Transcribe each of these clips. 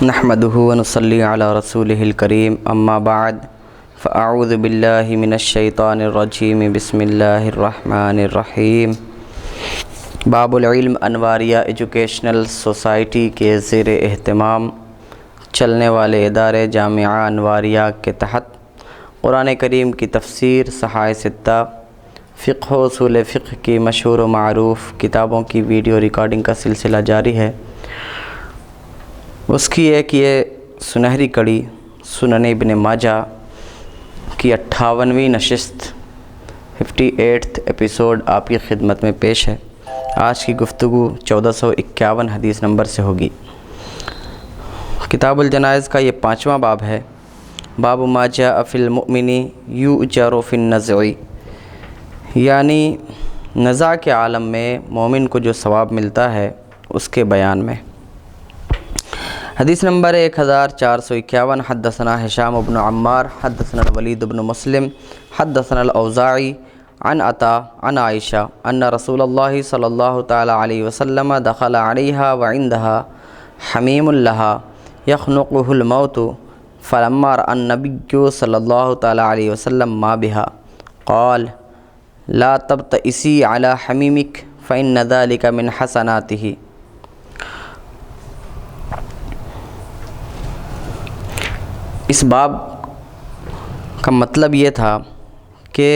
نحمده ونصلي على رسوله الكريم اما بعد فاعوذ بالله من الشیطان الرجیم بسم اللہ الرحمن الرحیم۔ باب العلم انواریہ ایجوکیشنل سوسائٹی کے زیر اہتمام چلنے والے ادارے جامعہ انواریہ کے تحت قرآن کریم کی تفسیر صحائح ستہ، فقہ و اصول فقہ کی مشہور و معروف کتابوں کی ویڈیو ریکارڈنگ کا سلسلہ جاری ہے۔ اس کی ایک یہ سنہری کڑی سنن ابن ماجہ کی 58ویں نشست 58th ایپیسوڈ آپ کی خدمت میں پیش ہے۔ آج کی گفتگو 1451 حدیث نمبر سے ہوگی۔ کتاب الجنائز کا یہ 5واں باب ہے۔ باب ما جاء فی المؤمن یؤجر فی النزع، یعنی نزع کے عالم میں مومن کو جو ثواب ملتا ہے اس کے بیان میں۔ حدیث نمبر 1451۔ حدثنا ہشام بن عمار حدثنا الولید بن مسلم حدثنا الاوزاعی عن عطا عن عائشہ ان رسول اللہ صلی اللہ تعالی علیہ وسلم دخل علیہا وعندها حمیم لها یخنقه الموت فلما رأى النبی صلی اللہ تعالی علیہ وسلم ما بها قال لا تبتئسی علی حمیمک فإن ذلك من حسناته۔ اس باب کا مطلب یہ تھا کہ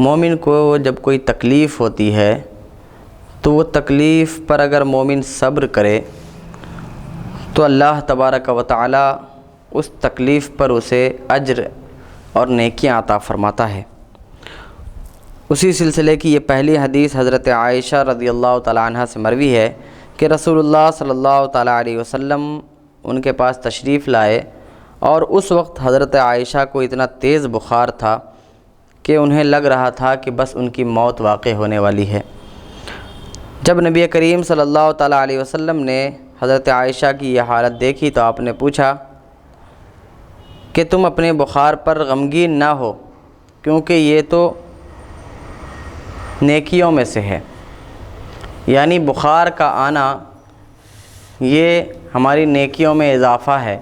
مومن کو جب کوئی تکلیف ہوتی ہے تو وہ تکلیف پر اگر مومن صبر کرے تو اللہ تبارک و تعالی اس تکلیف پر اسے اجر اور نیکیاں عطا فرماتا ہے۔ اسی سلسلے کی یہ پہلی حدیث حضرت عائشہ رضی اللہ تعالی عنہ سے مروی ہے کہ رسول اللہ صلی اللہ تعالی علیہ وسلم ان کے پاس تشریف لائے اور اس وقت حضرت عائشہ کو اتنا تیز بخار تھا کہ انہیں لگ رہا تھا کہ بس ان کی موت واقع ہونے والی ہے۔ جب نبی کریم صلی اللہ تعالی علیہ وسلم نے حضرت عائشہ کی یہ حالت دیکھی تو آپ نے پوچھا کہ تم اپنے بخار پر غمگین نہ ہو، کیونکہ یہ تو نیکیوں میں سے ہے، یعنی بخار کا آنا یہ ہماری نیکیوں میں اضافہ ہے۔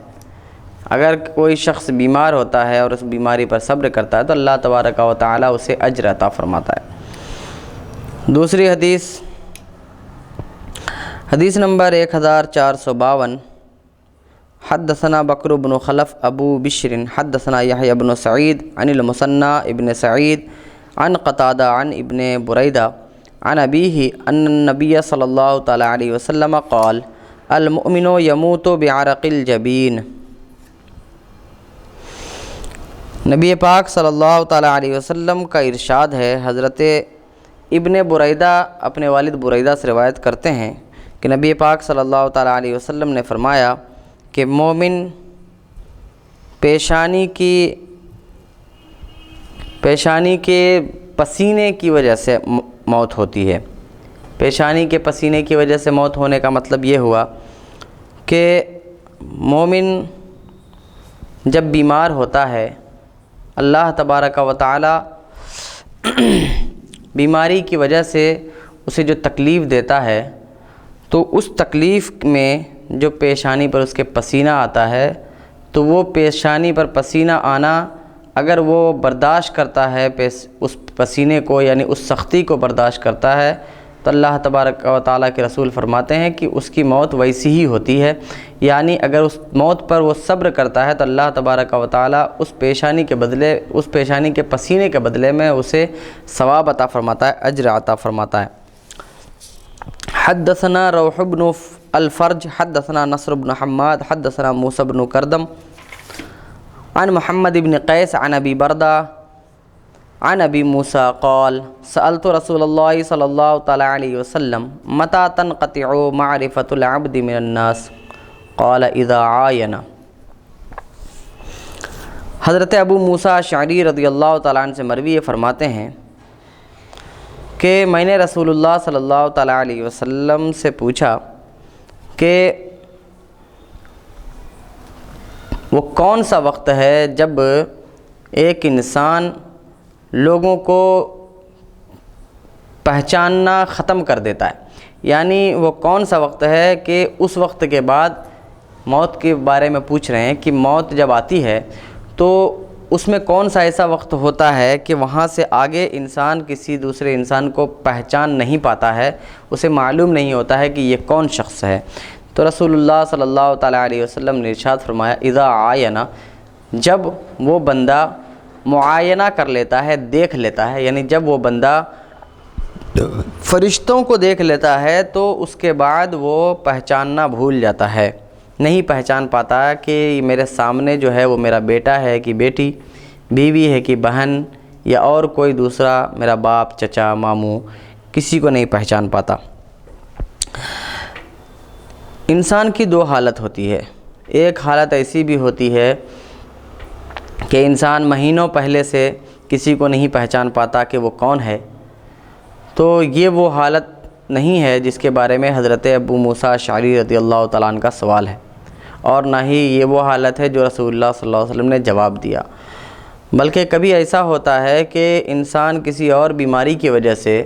اگر کوئی شخص بیمار ہوتا ہے اور اس بیماری پر صبر کرتا ہے تو اللہ تبارک و تعالی اسے اجر عطا فرماتا ہے۔ دوسری حدیث نمبر 1452۔ حدثنا بکر بن خلف ابو بشر حدثنا یحیی بن سعید عن المثنى ابن سعید عن قتادہ عن ابن بریدہ عن ابیہ ان النبی صلی اللہ تعالی علیہ وسلم قال المؤمن یموت بعرق الجبین۔ نبی پاک صلی اللہ تعالی علیہ وسلم کا ارشاد ہے، حضرت ابن بریدہ اپنے والد بریدہ سے روایت کرتے ہیں کہ نبی پاک صلی اللہ تعالی علیہ وسلم نے فرمایا کہ مومن پیشانی کے پسینے کی وجہ سے موت ہوتی ہے۔ پیشانی کے پسینے کی وجہ سے موت ہونے کا مطلب یہ ہوا کہ مومن جب بیمار ہوتا ہے اللہ تبارک و تعالی بیماری کی وجہ سے اسے جو تکلیف دیتا ہے تو اس تکلیف میں جو پیشانی پر اس کے پسینہ آتا ہے تو وہ پیشانی پر پسینہ آنا اگر وہ برداشت کرتا ہے اس پسینے کو، یعنی اس سختی کو برداشت کرتا ہے تو اللہ تبارک و تعالیٰ کے رسول فرماتے ہیں کہ اس کی موت ویسی ہی ہوتی ہے، یعنی اگر اس موت پر وہ صبر کرتا ہے تو اللہ تبارک و تعالیٰ اس پیشانی کے پسینے کے بدلے میں اسے ثواب عطا فرماتا ہے، اجر عطا فرماتا ہے۔ حدثنا روح بن الفرج حدثنا نصر بن حماد حدثنا موسى بن کردم عن محمد بن قیس عن ابی بردہ عن ابی موسیٰ قال سألت رسول اللہ صلی اللہ تعالی علیہ وسلم متى تنقطع معرفة العبد من الناس قال اذا عاین۔ حضرت ابو موسیٰ اشعری رضی اللہ تعالیٰ عنہ سے مروی فرماتے ہیں کہ میں نے رسول اللہ صلی اللہ تعالی علیہ وسلم سے پوچھا کہ وہ کون سا وقت ہے جب ایک انسان لوگوں کو پہچاننا ختم کر دیتا ہے، یعنی وہ کون سا وقت ہے کہ اس وقت کے بعد موت کے بارے میں پوچھ رہے ہیں کہ موت جب آتی ہے تو اس میں کون سا ایسا وقت ہوتا ہے کہ وہاں سے آگے انسان کسی دوسرے انسان کو پہچان نہیں پاتا ہے، اسے معلوم نہیں ہوتا ہے کہ یہ کون شخص ہے؟ تو رسول اللہ صلی اللہ تعالیٰ علیہ وسلم نے ارشاد فرمایا، اذا عاینہ، جب وہ بندہ معائنہ کر لیتا ہے، دیکھ لیتا ہے، یعنی جب وہ بندہ فرشتوں کو دیکھ لیتا ہے تو اس کے بعد وہ پہچاننا بھول جاتا ہے، نہیں پہچان پاتا کہ میرے سامنے جو ہے وہ میرا بیٹا ہے کہ بیٹی، بیوی ہے کہ بہن، یا اور کوئی دوسرا میرا باپ، چچا، ماموں، کسی کو نہیں پہچان پاتا۔ انسان کی دو حالت ہوتی ہے، ایک حالت ایسی بھی ہوتی ہے کہ انسان مہینوں پہلے سے کسی کو نہیں پہچان پاتا کہ وہ کون ہے، تو یہ وہ حالت نہیں ہے جس کے بارے میں حضرت ابو موسیٰ اشعری رضی اللہ تعالیٰ عنہ کا سوال ہے، اور نہ ہی یہ وہ حالت ہے جو رسول اللہ صلی اللہ علیہ وسلم نے جواب دیا، بلکہ کبھی ایسا ہوتا ہے کہ انسان کسی اور بیماری کی وجہ سے،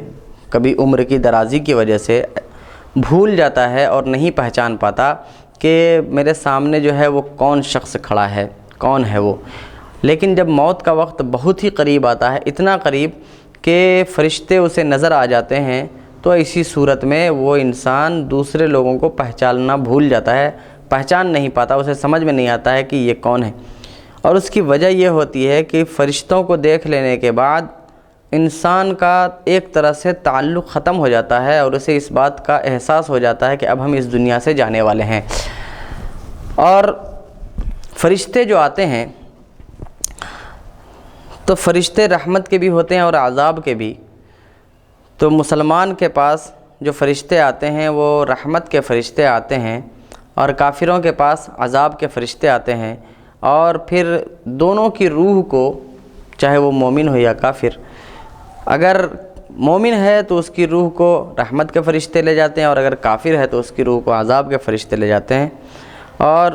کبھی عمر کی درازی کی وجہ سے بھول جاتا ہے اور نہیں پہچان پاتا کہ میرے سامنے جو ہے وہ کون شخص کھڑا ہے، کون ہے وہ۔ لیکن جب موت کا وقت بہت ہی قریب آتا ہے، اتنا قریب کہ فرشتے اسے نظر آ جاتے ہیں، تو ایسی صورت میں وہ انسان دوسرے لوگوں کو پہچاننا بھول جاتا ہے، پہچان نہیں پاتا، اسے سمجھ میں نہیں آتا ہے کہ یہ کون ہے۔ اور اس کی وجہ یہ ہوتی ہے کہ فرشتوں کو دیکھ لینے کے بعد انسان کا ایک طرح سے تعلق ختم ہو جاتا ہے، اور اسے اس بات کا احساس ہو جاتا ہے کہ اب ہم اس دنیا سے جانے والے ہیں۔ اور فرشتے جو آتے ہیں تو فرشتے رحمت کے بھی ہوتے ہیں اور عذاب کے بھی۔ تو مسلمان کے پاس جو فرشتے آتے ہیں وہ رحمت کے فرشتے آتے ہیں، اور کافروں کے پاس عذاب کے فرشتے آتے ہیں، اور پھر دونوں کی روح کو، چاہے وہ مومن ہو یا کافر، اگر مومن ہے تو اس کی روح کو رحمت کے فرشتے لے جاتے ہیں، اور اگر کافر ہے تو اس کی روح کو عذاب کے فرشتے لے جاتے ہیں۔ اور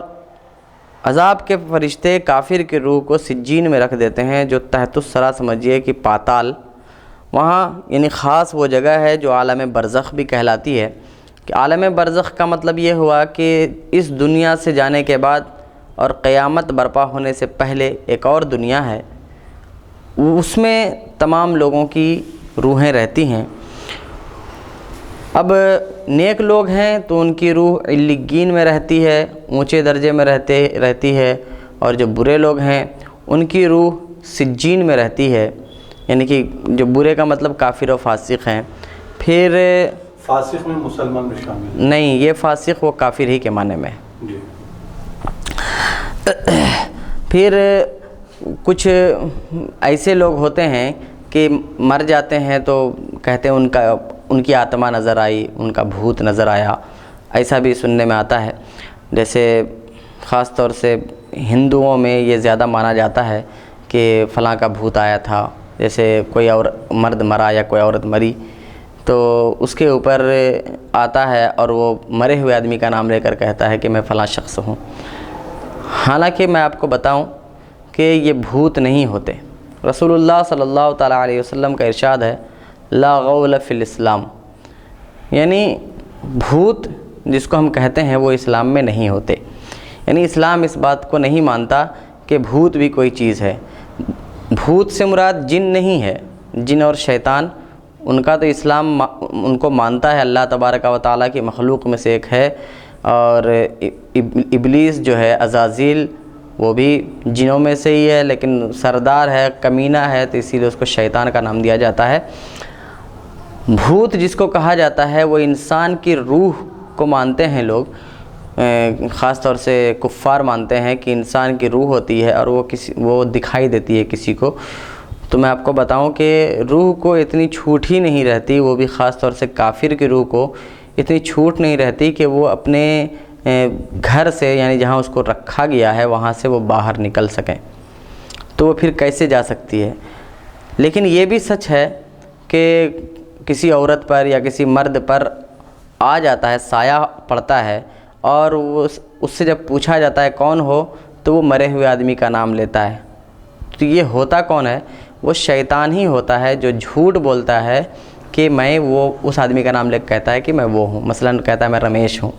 عذاب کے فرشتے کافر کی روح کو سجین میں رکھ دیتے ہیں، جو تحت الثری سمجھیے کہ پاتال، وہاں یعنی خاص وہ جگہ ہے جو عالم برزخ بھی کہلاتی ہے۔ کہ عالم برزخ کا مطلب یہ ہوا کہ اس دنیا سے جانے کے بعد اور قیامت برپا ہونے سے پہلے ایک اور دنیا ہے، اس میں تمام لوگوں کی روحیں رہتی ہیں۔ اب نیک لوگ ہیں تو ان کی روح علیین میں رہتی ہے، اونچے درجے میں رہتی ہے، اور جو برے لوگ ہیں ان کی روح سجین میں رہتی ہے، یعنی کہ جو برے کا مطلب کافر و فاسق ہیں۔ پھر فاسق میں مسلمان بھی شامل نہیں، یہ فاسق وہ کافر ہی کے معنی میں۔ جی۔ پھر کچھ ایسے لوگ ہوتے ہیں کہ مر جاتے ہیں تو کہتے ہیں ان کی آتما نظر آئی، ان کا بھوت نظر آیا، ایسا بھی سننے میں آتا ہے۔ جیسے خاص طور سے ہندوؤں میں یہ زیادہ مانا جاتا ہے کہ فلاں کا بھوت آیا تھا، جیسے کوئی اور مرد مرا یا کوئی عورت مری تو اس کے اوپر آتا ہے اور وہ مرے ہوئے آدمی کا نام لے کر کہتا ہے کہ میں فلاں شخص ہوں۔ حالانکہ میں آپ کو بتاؤں کہ یہ بھوت نہیں ہوتے۔ رسول اللہ صلی اللہ تعالیٰ علیہ وسلم کا ارشاد ہے، لا غول فی الاسلام، یعنی بھوت جس کو ہم کہتے ہیں وہ اسلام میں نہیں ہوتے، یعنی اسلام اس بات کو نہیں مانتا کہ بھوت بھی کوئی چیز ہے۔ بھوت سے مراد جن نہیں ہے، جن اور شیطان ان کا تو اسلام ان کو مانتا ہے، اللہ تبارک و تعالیٰ کی مخلوق میں سے ایک ہے، اور ابلیس جو ہے عزازیل وہ بھی جنوں میں سے ہی ہے، لیکن سردار ہے، کمینہ ہے، تو اسی لیے اس کو شیطان کا نام دیا جاتا ہے۔ بھوت جس کو کہا جاتا ہے وہ انسان کی روح کو مانتے ہیں لوگ، خاص طور سے کفار مانتے ہیں کہ انسان کی روح ہوتی ہے اور وہ دکھائی دیتی ہے کسی کو۔ تو میں آپ کو بتاؤں کہ روح کو اتنی چھوٹ ہی نہیں رہتی، وہ بھی خاص طور سے کافر کی روح کو اتنی چھوٹ نہیں رہتی کہ وہ اپنے گھر سے، یعنی جہاں اس کو رکھا گیا ہے وہاں سے وہ باہر نکل سکیں، تو وہ پھر کیسے جا سکتی ہے؟ لیکن یہ بھی سچ ہے کہ کسی عورت پر یا کسی مرد پر آ جاتا ہے، سایہ پڑتا ہے، اور وہ اس سے جب پوچھا جاتا ہے کون ہو تو وہ مرے ہوئے آدمی کا نام لیتا ہے۔ تو یہ ہوتا کون ہے؟ وہ شیطان ہی ہوتا ہے جو جھوٹ بولتا ہے کہ میں وہ اس آدمی کا نام لے کے کہتا ہے کہ میں وہ ہوں، مثلا کہتا ہے میں رمیش ہوں،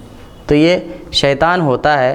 تو یہ شیطان ہوتا ہے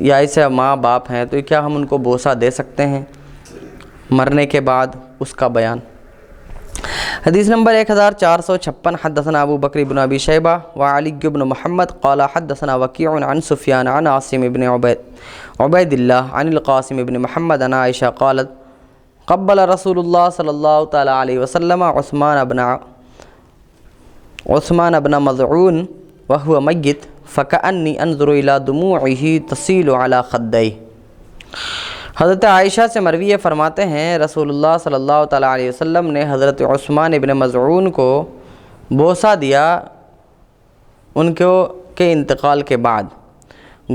یا ایسے ماں باپ ہیں تو کیا ہم ان کو بوسہ دے سکتے ہیں مرنے کے بعد؟ اس کا بیان۔ حدیث نمبر 1456، حدثنا ابو بکر بن ابی شیبہ وعلی بن محمد قال حدثنا وکیع عن سفیان عن عاصم بن عبید اللہ عن القاسم بن محمد عن عائشہ قالت قبل رسول اللہ صلی اللہ تعالی علیہ وسلم عثمان بن مظعون وهو میت فکأنی انظر الى دموعه تسیل علی خدیہ۔ حضرت عائشہ سے مروی فرماتے ہیں رسول اللہ صلی اللہ تعالیٰ علیہ وسلم نے حضرت عثمان ابن مظعون کو بوسہ دیا ان کے انتقال کے بعد،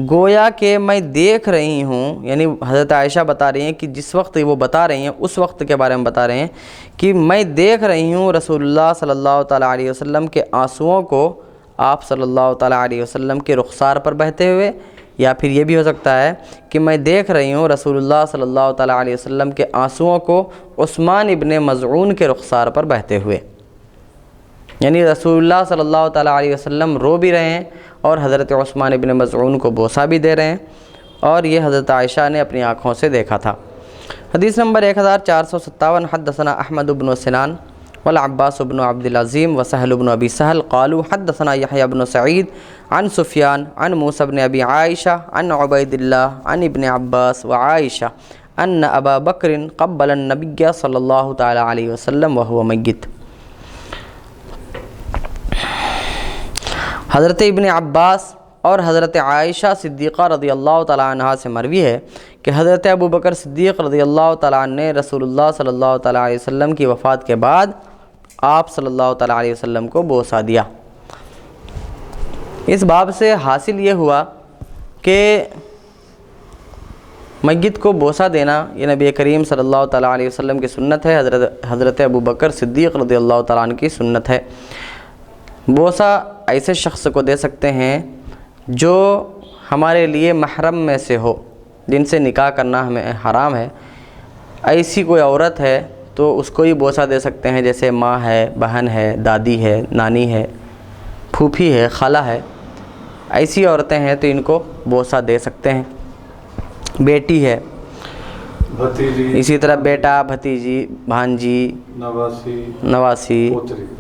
گویا کہ میں دیکھ رہی ہوں، یعنی حضرت عائشہ بتا رہی ہیں کہ جس وقت وہ بتا رہی ہیں اس وقت کے بارے میں بتا رہے ہیں کہ میں دیکھ رہی ہوں رسول اللہ صلی اللہ تعالیٰ علیہ وسلم کے آنسوؤں کو آپ صلی اللہ تعالیٰ علیہ وسلم کے رخسار پر بہتے ہوئے، یا پھر یہ بھی ہو سکتا ہے کہ میں دیکھ رہی ہوں رسول اللہ صلی اللہ تعالیٰ علیہ وسلم کے آنسوؤں کو عثمان ابن مظعون کے رخسار پر بہتے ہوئے، یعنی رسول اللہ صلی اللہ تعالیٰ علیہ وسلم رو بھی رہے ہیں اور حضرت عثمان ابن مظعون کو بوسہ بھی دے رہے ہیں، اور یہ حضرت عائشہ نے اپنی آنکھوں سے دیکھا تھا۔ حدیث نمبر 1457، حدثنا احمد بن سنان والعباس بن عبد العظیم وسہل بن ابی سہل قالوا حدثنا یحییٰ بن سعید عن سفیان عن موسیٰ بن ابی عائشہ عن عبید اللہ عن ابن عباس وعائشہ ان ابا بکر قبل النبی صلی اللہ تعالی علیہ وسلم وهو میت۔ حضرت ابن عباس اور حضرت عائشہ صدیقہ رضی اللہ تعالیٰ عنہ سے مروی ہے کہ حضرت ابو بکر صدیق رضی اللہ تعالیٰ عنہ نے رسول اللہ صلی اللہ تعالیٰ علیہ وسلم کی وفات کے بعد آپ صلی اللہ تعالیٰ علیہ وسلم کو بوسہ دیا۔ اس باب سے حاصل یہ ہوا کہ میت کو بوسہ دینا یہ نبی کریم صلی اللہ تعالیٰ علیہ وسلم کی سنت ہے، حضرت ابو بکر صدیق رضی اللہ تعالیٰ عنہ کی سنت ہے۔ بوسہ ایسے شخص کو دے سکتے ہیں جو ہمارے لیے محرم میں سے ہو، جن سے نکاح کرنا ہمیں حرام ہے، ایسی کوئی عورت ہے تو اس کو ہی بوسہ دے سکتے ہیں، جیسے ماں ہے، بہن ہے، دادی ہے، نانی ہے، پھوپھی ہے، خالہ ہے، ایسی عورتیں ہیں تو ان کو بوسہ دے سکتے ہیں۔ بیٹی ہے، بھتیجی، اسی طرح بیٹا، بھتیجی، بھانجی، نواسی،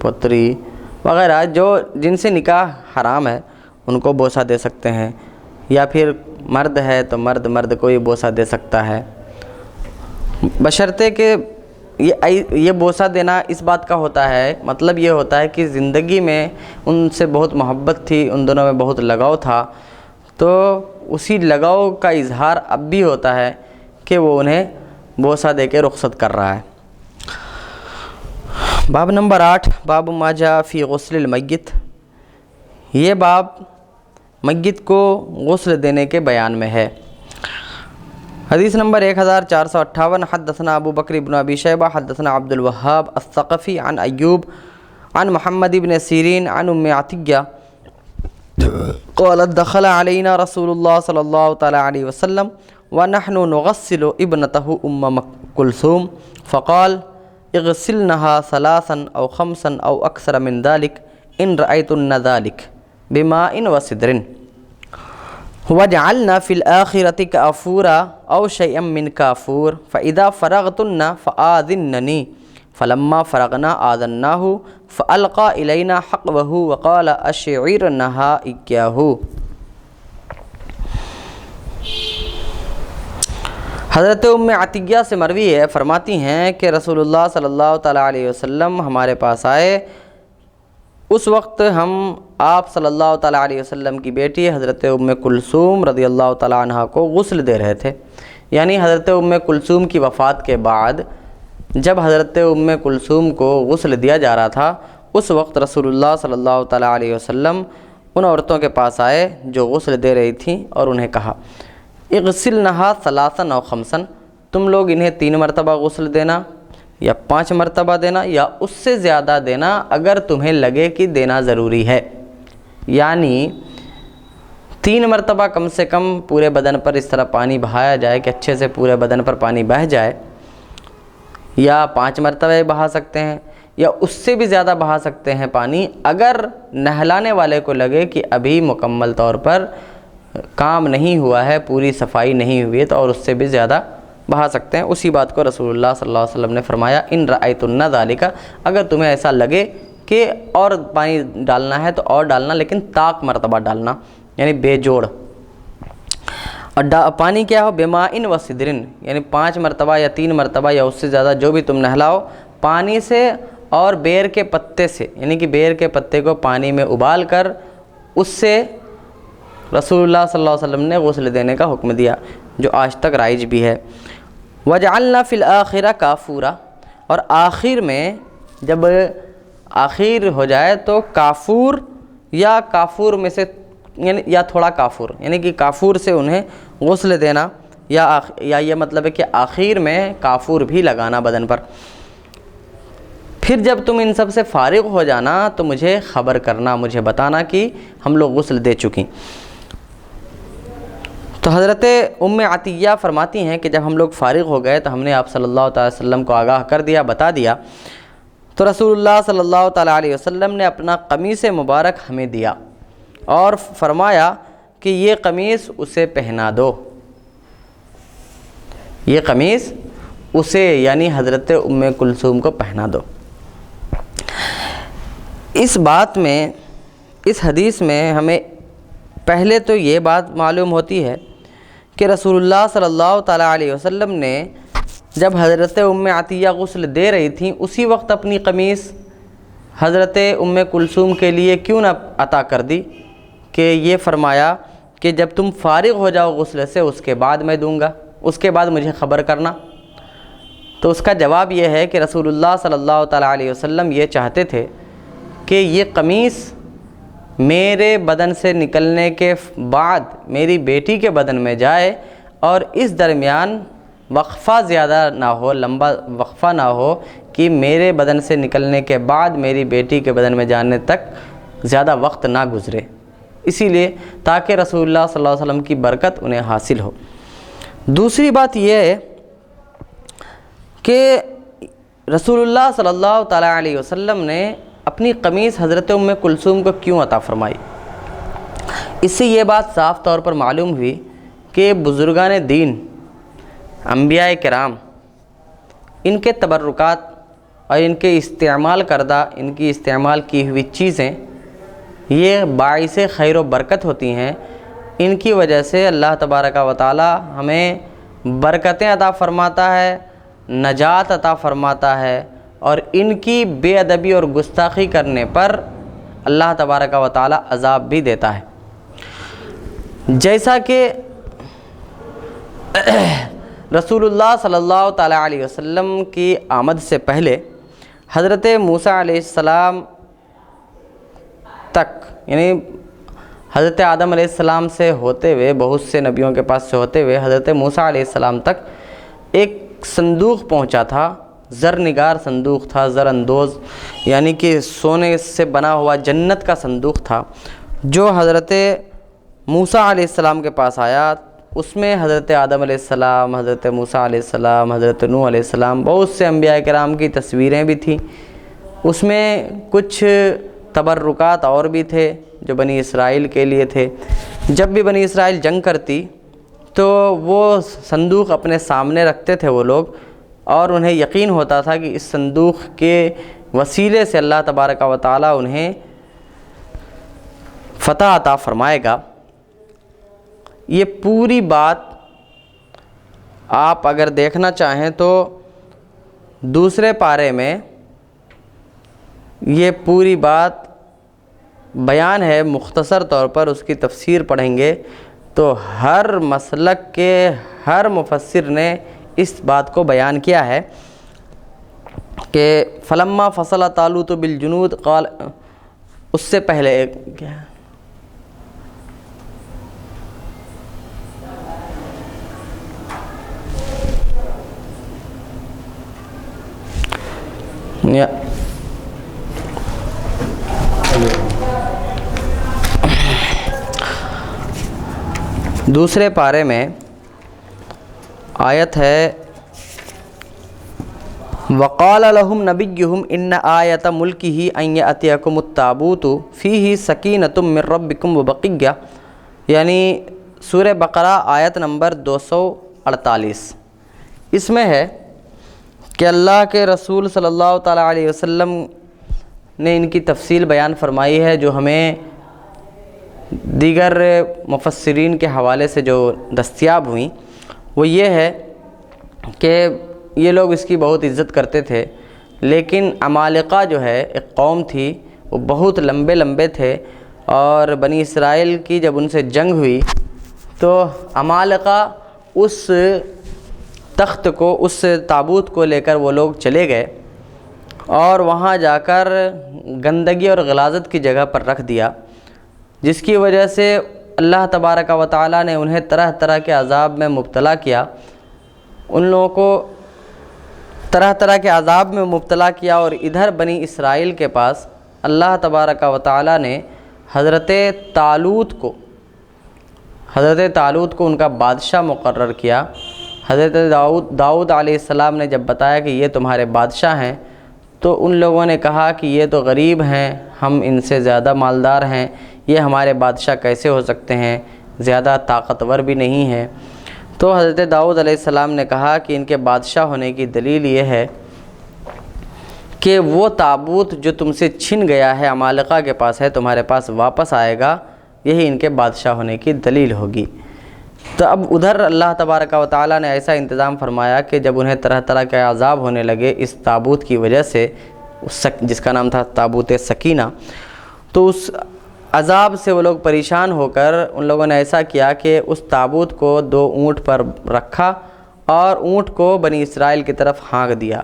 پوتری وغیرہ جو جن سے نکاح حرام ہے ان کو بوسہ دے سکتے ہیں، یا پھر مرد ہے تو مرد کو ہی بوسہ دے سکتا ہے، بشرطے کہ یہ بوسہ دینا اس بات کا ہوتا ہے، مطلب یہ ہوتا ہے کہ زندگی میں ان سے بہت محبت تھی، ان دونوں میں بہت لگاؤ تھا، تو اسی لگاؤ کا اظہار اب بھی ہوتا ہے کہ وہ انہیں بوسہ دے کے رخصت کر رہا ہے۔ باب نمبر 8، باب ما جاء فی غسل المیت، یہ باب میت کو غسل دینے کے بیان میں ہے۔ حدیث نمبر 1458، حدثنا ابو بکر بن ابی شیبہ حدثنا عبد الوہاب الثقفی عن ایوب عن محمد بن سیرین عن ام عطیہ قالت دخل علینا رسول اللہ صلی اللہ تعالی علیہ وسلم ونحن نغسل ابنته ام کلثوم فقال اغسلنها 3 او 5 او اکثر من ذلك ان رأيتن ذلك بماء وسدر وجعلنا في الآخرة كافورا او شيئا من كافور فإذا فرغتن فآذنني فلما فرغنا آذناه فألقى إلينا حقوه وقال أشعرنها إياه۔ حضرت ام عطیہ سے مروی ہے، فرماتی ہیں کہ رسول اللہ صلی اللہ تعالیٰ علیہ وسلم ہمارے پاس آئے، اس وقت ہم آپ صلی اللہ تعالیٰ علیہ وسلم کی بیٹی حضرت ام کلثوم رضی اللہ تعالیٰ عنہ کو غسل دے رہے تھے، یعنی حضرت ام کلثوم کی وفات کے بعد جب حضرت ام کلثوم کو غسل دیا جا رہا تھا، اس وقت رسول اللہ صلی اللہ تعالیٰ علیہ وسلم ان عورتوں کے پاس آئے جو غسل دے رہی تھیں اور انہیں کہا اغسلنها 3 او 5، تم لوگ انہیں 3 مرتبہ غسل دینا یا 5 مرتبہ دینا یا اس سے زیادہ دینا اگر تمہیں لگے کہ دینا ضروری ہے، یعنی 3 مرتبہ کم سے کم پورے بدن پر اس طرح پانی بہایا جائے کہ اچھے سے پورے بدن پر پانی بہہ جائے، یا 5 مرتبہ بہا سکتے ہیں یا اس سے بھی زیادہ بہا سکتے ہیں پانی، اگر نہلانے والے کو لگے کہ ابھی مکمل طور پر کام نہیں ہوا ہے، پوری صفائی نہیں ہوئی ہے تو اور اس سے بھی زیادہ بہا سکتے ہیں۔ اسی بات کو رسول اللہ صلی اللہ علیہ وسلم نے فرمایا ان رأیتن ذالک، اگر تمہیں ایسا لگے کہ اور پانی ڈالنا ہے تو اور ڈالنا، لیکن طاق مرتبہ ڈالنا، یعنی بے جوڑ۔ اور پانی کیا ہو؟ بماء و سدرن، یعنی 5 مرتبہ یا 3 مرتبہ یا اس سے زیادہ جو بھی تم نہلاؤ، پانی سے اور بیر کے پتے سے، یعنی کہ بیر کے پتے کو پانی میں ابال کر اس سے رسول اللہ صلی اللہ علیہ وسلم نے غسل دینے کا حکم دیا، جو آج تک رائج بھی ہے۔ وَجَعَلْنَا فِي الْآخِرَةِ کافورا، اور آخر میں جب آخر ہو جائے تو کافور یا کافور میں سے، یعنی یا تھوڑا کافور، یعنی کہ کافور سے انہیں غسل دینا، یا یہ مطلب ہے کہ آخر میں کافور بھی لگانا بدن پر۔ پھر جب تم ان سب سے فارغ ہو جانا تو مجھے خبر کرنا، مجھے بتانا کہ ہم لوگ غسل دے چکی۔ تو حضرت ام عطیہ فرماتی ہیں کہ جب ہم لوگ فارغ ہو گئے تو ہم نے آپ صلی اللہ تعالی وسلم کو آگاہ کر دیا، بتا دیا، تو رسول اللہ صلی اللہ تعالی علیہ وسلم نے اپنا قمیص مبارک ہمیں دیا اور فرمایا کہ یہ قمیص اسے پہنا دو، یہ قمیص اسے یعنی حضرت ام کلثوم کو پہنا دو۔ اس بات میں، اس حدیث میں ہمیں پہلے تو یہ بات معلوم ہوتی ہے کہ رسول اللہ صلی اللہ تعالی علیہ وسلم نے جب حضرت ام عطیہ غسل دے رہی تھیں اسی وقت اپنی قمیص حضرت ام کلثوم کے لیے کیوں نہ عطا کر دی، کہ یہ فرمایا کہ جب تم فارغ ہو جاؤ غسل سے اس کے بعد میں دوں گا، اس کے بعد مجھے خبر کرنا۔ تو اس کا جواب یہ ہے کہ رسول اللہ صلی اللہ تعالی علیہ وسلم یہ چاہتے تھے کہ یہ قمیص میرے بدن سے نکلنے کے بعد میری بیٹی کے بدن میں جائے، اور اس درمیان وقفہ زیادہ نہ ہو، لمبا وقفہ نہ ہو، کہ میرے بدن سے نکلنے کے بعد میری بیٹی کے بدن میں جانے تک زیادہ وقت نہ گزرے، اسی لیے تاکہ رسول اللہ صلی اللہ علیہ وسلم کی برکت انہیں حاصل ہو۔ دوسری بات یہ ہے کہ رسول اللہ صلی اللہ تعالیٰ علیہ وسلم نے اپنی قمیص حضرت ام کلثوم کو کیوں عطا فرمائی؟ اس سے یہ بات صاف طور پر معلوم ہوئی کہ بزرگان دین، انبیاء کرام، ان کے تبرکات اور ان کے استعمال کردہ، ان کی استعمال کی ہوئی چیزیں یہ باعث خیر و برکت ہوتی ہیں۔ ان کی وجہ سے اللہ تبارک و تعالی ہمیں برکتیں عطا فرماتا ہے، نجات عطا فرماتا ہے، اور ان کی بے ادبی اور گستاخی کرنے پر اللہ تبارک و تعالی عذاب بھی دیتا ہے۔ جیسا کہ رسول اللہ صلی اللہ تعالی علیہ وسلم کی آمد سے پہلے حضرت موسیٰ علیہ السلام تک، یعنی حضرت آدم علیہ السلام سے ہوتے ہوئے، بہت سے نبیوں کے پاس سے ہوتے ہوئے حضرت موسیٰ علیہ السلام تک ایک صندوق پہنچا تھا، زرنگار صندوق تھا، زر اندوز، یعنی کہ سونے سے بنا ہوا جنت کا صندوق تھا، جو حضرت موسیٰ علیہ السلام کے پاس آیا۔ اس میں حضرت آدم علیہ السلام، حضرت موسیٰ علیہ السلام، حضرت نوح علیہ السلام، بہت سے انبیاء کرام کی تصویریں بھی تھیں۔ اس میں کچھ تبرکات اور بھی تھے جو بنی اسرائیل کے لیے تھے۔ جب بھی بنی اسرائیل جنگ کرتی تو وہ صندوق اپنے سامنے رکھتے تھے وہ لوگ، اور انہیں یقین ہوتا تھا کہ اس صندوق کے وسیلے سے اللہ تبارک و تعالی انہیں فتح عطا فرمائے گا۔ یہ پوری بات آپ اگر دیکھنا چاہیں تو دوسرے پارے میں یہ پوری بات بیان ہے، مختصر طور پر اس کی تفسیر پڑھیں گے تو ہر مسلک کے ہر مفسر نے اس بات کو بیان کیا ہے کہ فلما فصل طالوت بالجنود قال، اس سے پہلے کیا دوسرے پارے میں آیت ہے وقال لهم نبيهم ان آیۃ ملکہ ان یأتیکم التابوت فیہ سکینۃ من ربکم وبقیہ، یعنی سورہ بقرہ آیت نمبر 248، اس میں ہے کہ اللہ کے رسول صلی اللہ تعالیٰ علیہ وسلم نے ان کی تفصیل بیان فرمائی ہے، جو ہمیں دیگر مفسرین کے حوالے سے جو دستیاب ہوئیں، وہ یہ ہے کہ یہ لوگ اس کی بہت عزت کرتے تھے، لیکن عمالقہ جو ہے ایک قوم تھی، وہ بہت لمبے لمبے تھے، اور بنی اسرائیل کی جب ان سے جنگ ہوئی تو عمالقہ اس تخت کو، اس تابوت کو لے کر وہ لوگ چلے گئے اور وہاں جا کر گندگی اور غلاظت کی جگہ پر رکھ دیا، جس کی وجہ سے اللہ تبارک و تعالیٰ نے انہیں طرح طرح کے عذاب میں مبتلا کیا، ان لوگوں کو طرح طرح کے عذاب میں مبتلا کیا۔ اور ادھر بنی اسرائیل کے پاس اللہ تبارک و تعالیٰ نے حضرت طالوت کو ان کا بادشاہ مقرر کیا۔ حضرت داؤد علیہ السلام نے جب بتایا کہ یہ تمہارے بادشاہ ہیں، تو ان لوگوں نے کہا کہ یہ تو غریب ہیں، ہم ان سے زیادہ مالدار ہیں، یہ ہمارے بادشاہ کیسے ہو سکتے ہیں، زیادہ طاقتور بھی نہیں ہیں۔ تو حضرت داؤد علیہ السلام نے کہا کہ ان کے بادشاہ ہونے کی دلیل یہ ہے کہ وہ تابوت جو تم سے چھن گیا ہے، عمالقہ کے پاس ہے، تمہارے پاس واپس آئے گا، یہی ان کے بادشاہ ہونے کی دلیل ہوگی۔ تو اب ادھر اللہ تبارک و تعالیٰ نے ایسا انتظام فرمایا کہ جب انہیں طرح طرح کے عذاب ہونے لگے اس تابوت کی وجہ سے، جس کا نام تھا تابوت سکینہ، تو اس عذاب سے وہ لوگ پریشان ہو کر ان لوگوں نے ایسا کیا کہ اس تابوت کو 2 اونٹ پر رکھا اور اونٹ کو بنی اسرائیل کی طرف ہانک دیا۔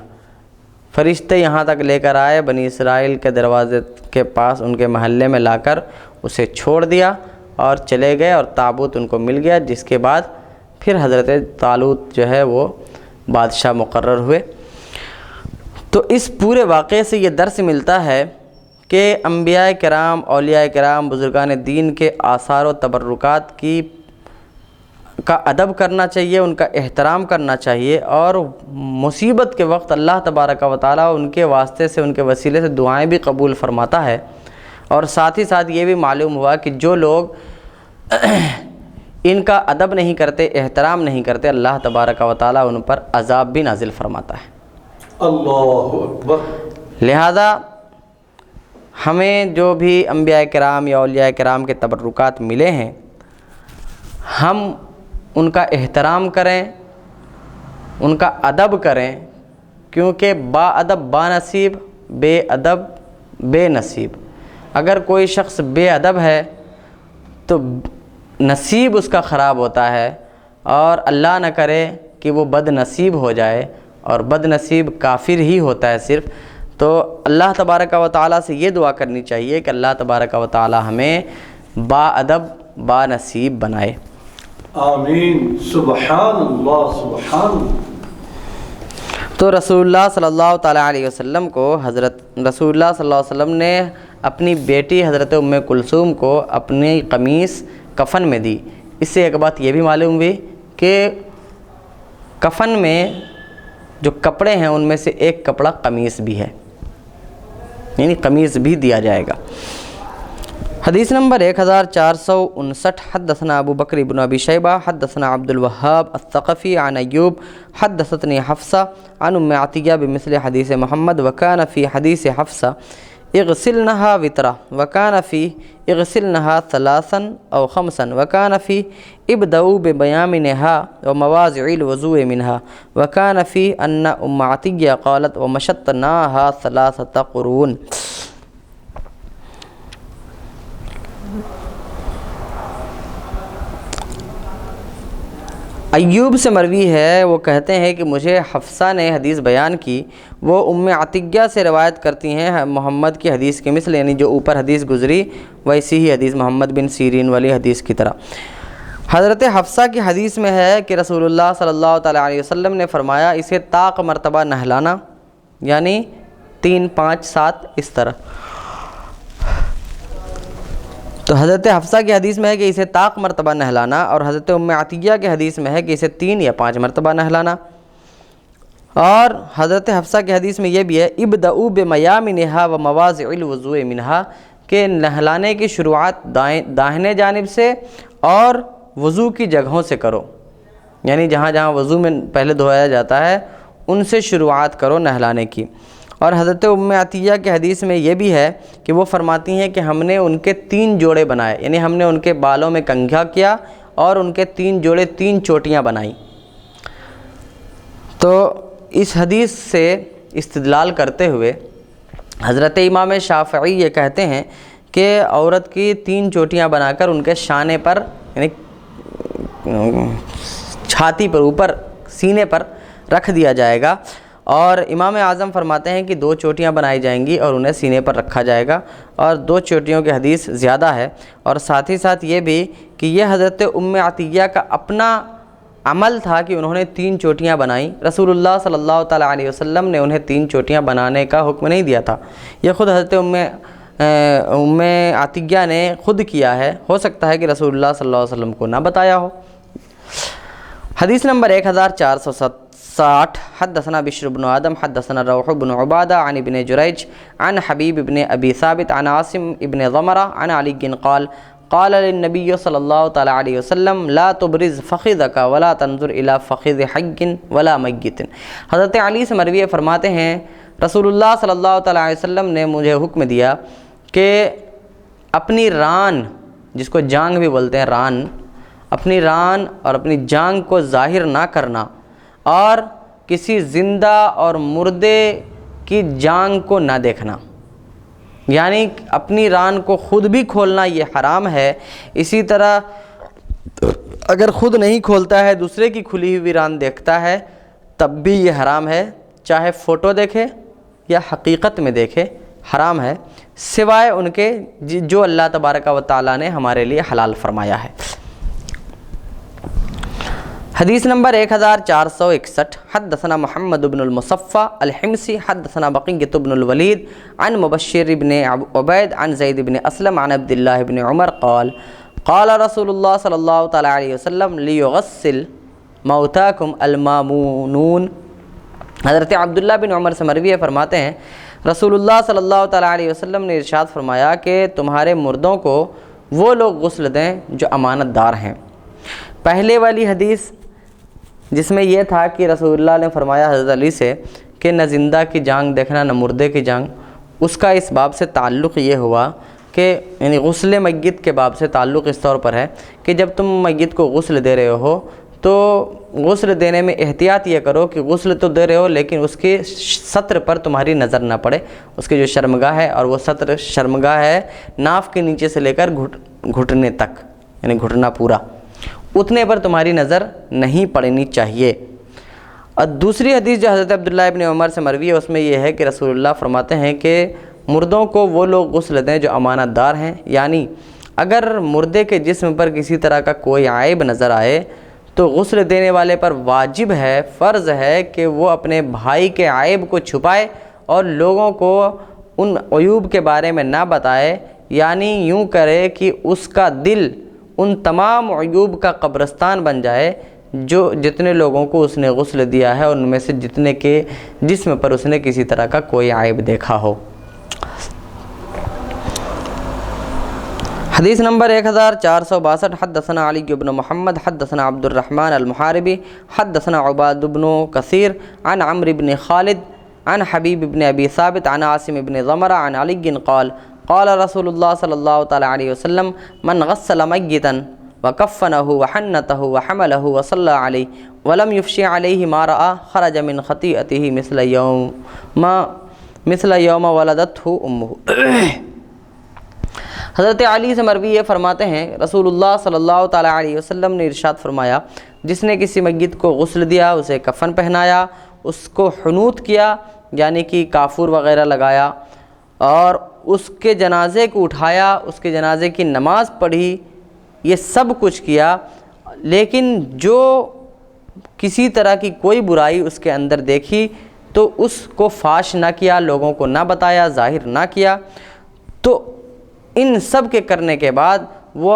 فرشتے یہاں تک لے کر آئے، بنی اسرائیل کے دروازے کے پاس ان کے محلے میں لا کر اسے چھوڑ دیا اور چلے گئے، اور تابوت ان کو مل گیا، جس کے بعد پھر حضرت طالوت جو ہے وہ بادشاہ مقرر ہوئے۔ تو اس پورے واقعے سے یہ درس ملتا ہے کہ انبیاء کرام، اولیاء کرام، بزرگان دین کے آثار و تبرکات کا ادب کرنا چاہیے، ان کا احترام کرنا چاہیے، اور مصیبت کے وقت اللہ تبارک و تعالیٰ ان کے واسطے سے، ان کے وسیلے سے دعائیں بھی قبول فرماتا ہے۔ اور ساتھ ہی ساتھ یہ بھی معلوم ہوا کہ جو لوگ ان کا ادب نہیں کرتے، احترام نہیں کرتے، اللہ تبارک و تعالیٰ ان پر عذاب بھی نازل فرماتا ہے۔ اللہ اکبر۔ لہذا ہمیں جو بھی انبیاء کرام یا اولیاء کرام کے تبرکات ملے ہیں، ہم ان کا احترام کریں، ان کا ادب کریں، کیونکہ با ادب با نصیب، بے ادب بے نصیب۔ اگر کوئی شخص بے ادب ہے تو نصیب اس کا خراب ہوتا ہے، اور اللہ نہ کرے کہ وہ بد نصیب ہو جائے، اور بد نصیب کافر ہی ہوتا ہے صرف۔ تو اللہ تبارک و تعالیٰ سے یہ دعا کرنی چاہیے کہ اللہ تبارک و تعالیٰ ہمیں با ادب با نصیب بنائے۔ آمین۔ سبحان اللہ، سبحان اللہ۔ تو رسول اللہ صلی اللہ تعالیٰ علیہ وسلم کو حضرت رسول اللہ صلی اللہ علیہ وسلم نے اپنی بیٹی حضرت ام کلثوم کو اپنی قمیص کفن میں دی۔ اس سے ایک بات یہ بھی معلوم ہوئی کہ کفن میں جو کپڑے ہیں ان میں سے ایک کپڑا قمیص بھی ہے، یعنی قمیص بھی دیا جائے گا۔ حدیث نمبر 1459، حدثنا ابو بکر بن ابی شیبہ حدثنا عبد الوهاب الثقفی عن ایوب حدثتنی حفصہ عن ام عطیہ بمثل حدیث محمد، وکان فی حدیث حفصہ اغسلنها وطرا، وکان فی اغسلنها 3 او 5، وکان فی ابدؤوا بمیامنها ومواضع الوضوء منها، وکان فی ان ام عطیہ قالت ومشطناها 3 قرون۔ ایوب سے مروی ہے، وہ کہتے ہیں کہ مجھے حفصہ نے حدیث بیان کی، وہ ام عطیہ سے روایت کرتی ہیں محمد کی حدیث کے مثل، یعنی جو اوپر حدیث گزری ویسی ہی حدیث محمد بن سیرین والی حدیث کی طرح۔ حضرت حفصہ کی حدیث میں ہے کہ رسول اللہ صلی اللہ تعالیٰ علیہ وسلم نے فرمایا اسے طاق مرتبہ نہلانا، یعنی 3 5 7 اس طرح۔ تو حضرت حفصہ کی حدیث میں ہے کہ اسے طاق مرتبہ نہلانا، اور حضرت ام عطیہ کی حدیث میں ہے کہ اسے 3 یا 5 مرتبہ نہلانا۔ اور حضرت حفصہ کی حدیث میں یہ بھی ہے ابدؤوا بمیامنها ومواضع الوضوء منها، کہ نہلانے کی شروعات داہنے جانب سے اور وضو کی جگہوں سے کرو، یعنی جہاں جہاں وضو میں پہلے دھویا جاتا ہے ان سے شروعات کرو نہلانے کی۔ اور حضرت ام عطیہ کے حدیث میں یہ بھی ہے کہ وہ فرماتی ہیں کہ ہم نے ان کے 3 جوڑے بنائے، یعنی ہم نے ان کے بالوں میں کنگھا کیا اور ان کے 3 جوڑے 3 چوٹیاں بنائیں۔ تو اس حدیث سے استدلال کرتے ہوئے حضرت امام شافعی یہ کہتے ہیں کہ عورت کی 3 چوٹیاں بنا کر ان کے شانے پر، یعنی چھاتی پر، اوپر سینے پر رکھ دیا جائے گا، اور امام اعظم فرماتے ہیں کہ 2 چوٹیاں بنائی جائیں گی اور انہیں سینے پر رکھا جائے گا، اور 2 چوٹیوں کی حدیث زیادہ ہے۔ اور ساتھ ہی ساتھ یہ بھی کہ یہ حضرت ام عطیہ کا اپنا عمل تھا کہ انہوں نے 3 چوٹیاں بنائیں، رسول اللہ صلی اللہ تعالیٰ علیہ وسلم نے انہیں 3 چوٹیاں بنانے کا حکم نہیں دیا تھا، یہ خود حضرت ام عطیہ نے خود کیا ہے، ہو سکتا ہے کہ رسول اللہ صلی اللہ علیہ وسلم کو نہ بتایا ہو۔ حدیث نمبر 1460، حدثنا بشر بن آدم حدثنا روح بن عبادہ عن ابن جریج عن حبیب ابن ابی ثابت عن عاصم ابن ضمرہ عن علی قال قال للنبی صلی اللہ تعالیٰ علیہ وسلم لا تبرز فخذک ولا تنظر الى فخذ حی ولا میت۔ حضرت علی سے مروی فرماتے ہیں رسول اللہ صلی اللہ تعالیٰ علیہ وسلم نے مجھے حکم دیا کہ اپنی ران، جس کو جانگ بھی بولتے ہیں، ران، اپنی ران اور اپنی جانگ کو ظاہر نہ کرنا، اور کسی زندہ اور مردے کی جانگ کو نہ دیکھنا، یعنی اپنی ران کو خود بھی کھولنا یہ حرام ہے۔ اسی طرح اگر خود نہیں کھولتا ہے، دوسرے کی کھلی ہوئی ران دیکھتا ہے، تب بھی یہ حرام ہے، چاہے فوٹو دیکھے یا حقیقت میں دیکھے، حرام ہے، سوائے ان کے جو اللہ تبارک و تعالیٰ نے ہمارے لیے حلال فرمایا ہے۔ حدیث نمبر 1461، حدثنا محمد بن المصفى الحمصی حدثنا بقیۃ بن الولید عن مبشر بن عبید عن زید بن اسلم عن عبد اللہ بن عمر قال قال رسول اللہ صلی اللہ تعالیٰ علیہ وسلم لیغسل موتاکم المامونون۔ حضرت عبداللہ بن عمر سے مروی فرماتے ہیں رسول اللہ صلی اللہ تعالیٰ علیہ وسلم نے ارشاد فرمایا کہ تمہارے مردوں کو وہ لوگ غسل دیں جو امانت دار ہیں۔ پہلے والی حدیث جس میں یہ تھا کہ رسول اللہ نے فرمایا حضرت علی سے کہ نہ زندہ کی جانگ دیکھنا نہ مردے کی جانگ، اس کا اس باب سے تعلق یہ ہوا کہ یعنی غسل میت کے باب سے تعلق اس طور پر ہے کہ جب تم میت کو غسل دے رہے ہو تو غسل دینے میں احتیاط یہ کرو کہ غسل تو دے رہے ہو لیکن اس کے سطر پر تمہاری نظر نہ پڑے، اس کے جو شرمگاہ ہے، اور وہ سطر شرمگاہ ہے ناف کے نیچے سے لے کر گھٹنے تک، یعنی گھٹنا پورا، اتنے پر تمہاری نظر نہیں پڑنی چاہیے۔ اور دوسری حدیث جو حضرت عبداللہ ابن عمر سے مروی ہے اس میں یہ ہے کہ رسول اللہ فرماتے ہیں کہ مردوں کو وہ لوگ غسل دیں جو امانت دار ہیں، یعنی اگر مردے کے جسم پر کسی طرح کا کوئی عیب نظر آئے تو غسل دینے والے پر واجب ہے، فرض ہے کہ وہ اپنے بھائی کے عیب کو چھپائے اور لوگوں کو ان عیوب کے بارے میں نہ بتائے، یعنی یوں کرے کہ اس کا دل ان تمام عیوب کا قبرستان بن جائے جو جتنے لوگوں کو اس نے غسل دیا ہے ان میں سے جتنے کے جسم پر اس نے کسی طرح کا کوئی عیب دیکھا ہو۔ حدیث نمبر 1462، حدثنا علی بن محمد حدثنا عبد الرحمن المحاربی حدثنا عباد بن کثیر عن عمرو بن خالد عن حبیب بن ابی ثابت عن عاصم بن ضمرہ عن علی قال قال رسول اللہ صلی اللہ تعالیٰ علیہ وسلم من غسل میتا وکفنہ وحنتہ وحملہ وصلی علیہ ولم یفشی علیہ ما رأى خرج من خطیئتہ مثل یوم ولدتہ امہ۔ حضرت علی سے مروی یہ فرماتے ہیں رسول اللہ صلی اللہ تعالیٰ علیہ وسلم نے ارشاد فرمایا جس نے کسی میت کو غسل دیا، اسے کفن پہنایا، اس کو حنوط کیا یعنی کہ کافور وغیرہ لگایا، اور اس کے جنازے کو اٹھایا، اس کے جنازے کی نماز پڑھی، یہ سب کچھ کیا، لیکن جو کسی طرح کی کوئی برائی اس کے اندر دیکھی تو اس کو فاش نہ کیا، لوگوں کو نہ بتایا، ظاہر نہ کیا، تو ان سب کے کرنے کے بعد وہ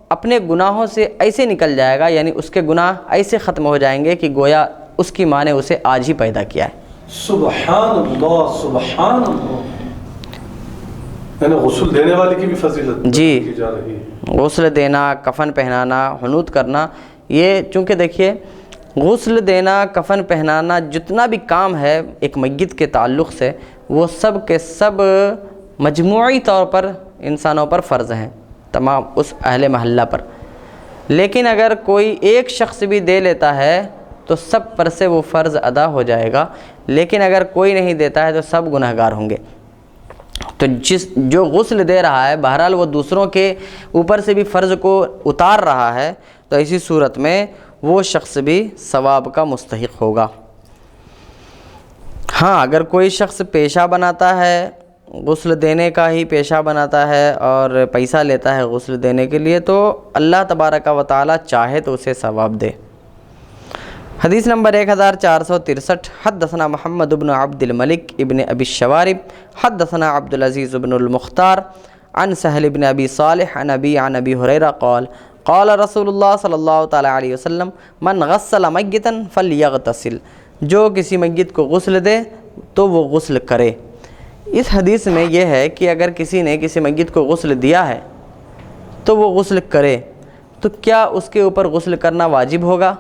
اپنے گناہوں سے ایسے نکل جائے گا، یعنی اس کے گناہ ایسے ختم ہو جائیں گے کہ گویا اس کی ماں نے اسے آج ہی پیدا کیا ہے۔ سبحان اللہ سبحان اللہ۔ یعنی غسل دینے والے کی بھی فضیلت جی کی جا رہی ہے. غسل دینا، کفن پہنانا، حنوط کرنا، یہ چونکہ دیکھیے غسل دینا، کفن پہنانا، جتنا بھی کام ہے ایک میت کے تعلق سے، وہ سب کے سب مجموعی طور پر انسانوں پر فرض ہیں، تمام اس اہل محلہ پر. لیکن اگر کوئی ایک شخص بھی دے لیتا ہے تو سب پر سے وہ فرض ادا ہو جائے گا، لیکن اگر کوئی نہیں دیتا ہے تو سب گنہگار ہوں گے. تو جو غسل دے رہا ہے بہرحال وہ دوسروں کے اوپر سے بھی فرض کو اتار رہا ہے، تو اسی صورت میں وہ شخص بھی ثواب کا مستحق ہوگا. ہاں اگر کوئی شخص پیشہ بناتا ہے، غسل دینے کا ہی پیشہ بناتا ہے اور پیسہ لیتا ہے غسل دینے کے لیے، تو اللہ تبارک و تعالی چاہے تو اسے ثواب دے. حدیث نمبر 1463. حدثنا محمد بن عبد الملک ابن ابی الشوارب حدثنا عبد العزیز بن المختار عن سہل بن ابی صالح عن ابی ہریرہ قال قال رسول اللہ صلی اللہ تعالی علیہ وسلم من غسل میتا فلیغتسل، جو کسی میت کو غسل دے تو وہ غسل کرے. اس حدیث میں یہ ہے کہ اگر کسی نے کسی میت کو غسل دیا ہے تو وہ غسل کرے، تو کیا اس کے اوپر غسل کرنا واجب ہوگا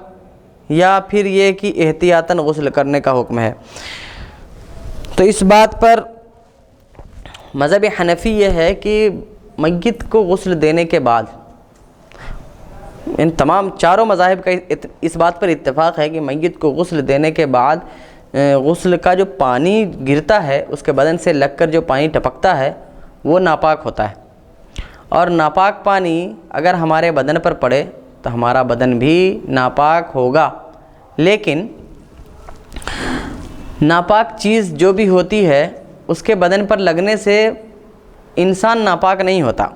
یا پھر یہ کہ احتیاطاً غسل کرنے کا حکم ہے؟ تو اس بات پر مذہب حنفی یہ ہے کہ میت کو غسل دینے کے بعد، ان تمام چاروں مذاہب کا اس بات پر اتفاق ہے کہ میت کو غسل دینے کے بعد غسل کا جو پانی گرتا ہے، اس کے بدن سے لگ کر جو پانی ٹپکتا ہے وہ ناپاک ہوتا ہے، اور ناپاک پانی اگر ہمارے بدن پر پڑے تو ہمارا بدن بھی ناپاک ہوگا. لیکن ناپاک چیز جو بھی ہوتی ہے اس کے بدن پر لگنے سے انسان ناپاک نہیں ہوتا،